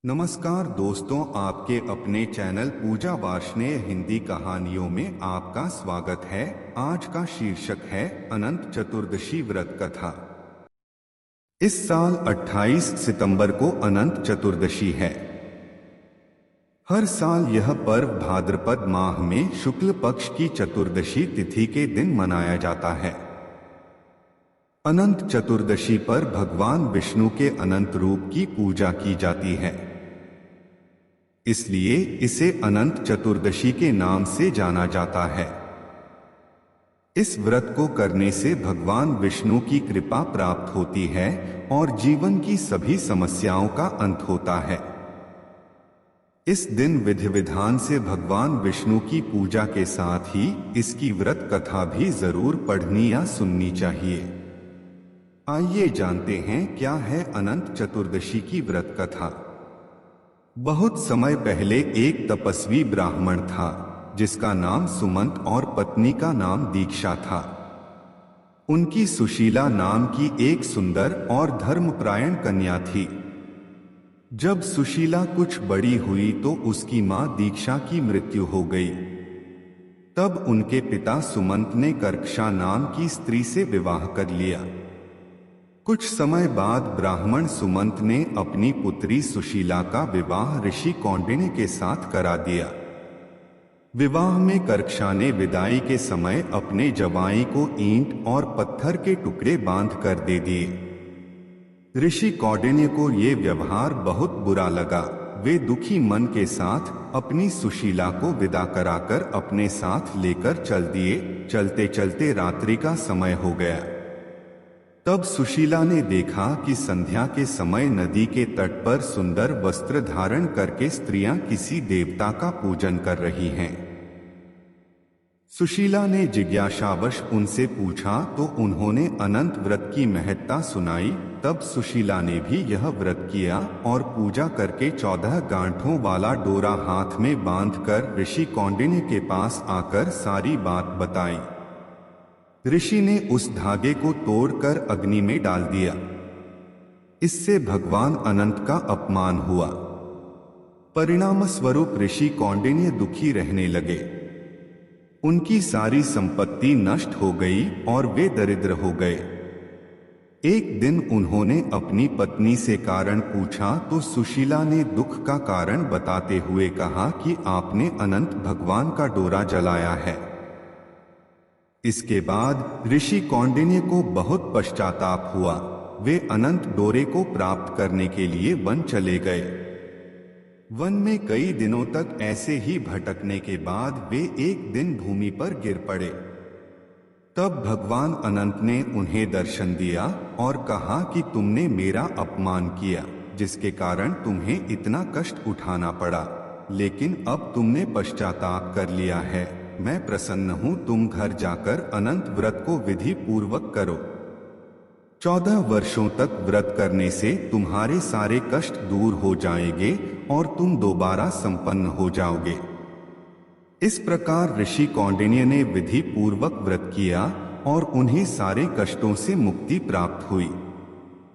नमस्कार दोस्तों, आपके अपने चैनल पूजा वार्ष्णेय हिंदी कहानियों में आपका स्वागत है। आज का शीर्षक है अनंत चतुर्दशी व्रत कथा। इस साल 28 सितंबर को अनंत चतुर्दशी है। हर साल यह पर्व भाद्रपद माह में शुक्ल पक्ष की चतुर्दशी तिथि के दिन मनाया जाता है। अनंत चतुर्दशी पर भगवान विष्णु के अनंत रूप की पूजा की जाती है, इसलिए इसे अनंत चतुर्दशी के नाम से जाना जाता है। इस व्रत को करने से भगवान विष्णु की कृपा प्राप्त होती है और जीवन की सभी समस्याओं का अंत होता है। इस दिन विधि विधान से भगवान विष्णु की पूजा के साथ ही इसकी व्रत कथा भी जरूर पढ़नी या सुननी चाहिए। आइए जानते हैं क्या है अनंत चतुर्दशी की व्रत कथा। बहुत समय पहले एक तपस्वी ब्राह्मण था जिसका नाम सुमंत और पत्नी का नाम दीक्षा था। उनकी सुशीला नाम की एक सुंदर और धर्मपरायण कन्या थी। जब सुशीला कुछ बड़ी हुई तो उसकी मां दीक्षा की मृत्यु हो गई। तब उनके पिता सुमंत ने कर्कशा नाम की स्त्री से विवाह कर लिया। कुछ समय बाद ब्राह्मण सुमंत ने अपनी पुत्री सुशीला का विवाह ऋषि कौंडिन्य के साथ करा दिया। विवाह में कर्कशा ने विदाई के समय अपने जवाई को ईंट और पत्थर के टुकड़े बांध कर दे दिए। ऋषि कौंडिन्य को ये व्यवहार बहुत बुरा लगा। वे दुखी मन के साथ अपनी सुशीला को विदा कराकर अपने साथ लेकर चल दिए। चलते चलते रात्रि का समय हो गया। तब सुशीला ने देखा कि संध्या के समय नदी के तट पर सुंदर वस्त्र धारण करके स्त्रियां किसी देवता का पूजन कर रही हैं। सुशीला ने जिज्ञासावश उनसे पूछा तो उन्होंने अनंत व्रत की महत्ता सुनाई। तब सुशीला ने भी यह व्रत किया और पूजा करके 14 गांठों वाला डोरा हाथ में बांधकर ऋषि कौंडिन्य के पास आकर सारी बात बताई। ऋषि ने उस धागे को तोड़कर अग्नि में डाल दिया। इससे भगवान अनंत का अपमान हुआ। परिणाम स्वरूप ऋषि कौंडिन्य दुखी रहने लगे। उनकी सारी संपत्ति नष्ट हो गई और वे दरिद्र हो गए। एक दिन उन्होंने अपनी पत्नी से कारण पूछा तो सुशीला ने दुख का कारण बताते हुए कहा कि आपने अनंत भगवान का डोरा जलाया है। इसके बाद ऋषि कौंडिन्य को बहुत पश्चाताप हुआ। वे अनंत डोरे को प्राप्त करने के लिए वन चले गए। वन में कई दिनों तक ऐसे ही भटकने के बाद वे एक दिन भूमि पर गिर पड़े। तब भगवान अनंत ने उन्हें दर्शन दिया और कहा कि तुमने मेरा अपमान किया, जिसके कारण तुम्हें इतना कष्ट उठाना पड़ा, लेकिन अब तुमने पश्चाताप कर लिया है। मैं प्रसन्न हूं। तुम घर जाकर अनंत व्रत को विधि पूर्वक करो। 14 वर्षों तक व्रत करने से तुम्हारे सारे कष्ट दूर हो जाएंगे और तुम दोबारा संपन्न हो जाओगे। इस प्रकार ऋषि कौंडिन्य ने विधि पूर्वक व्रत किया और उन्हें सारे कष्टों से मुक्ति प्राप्त हुई।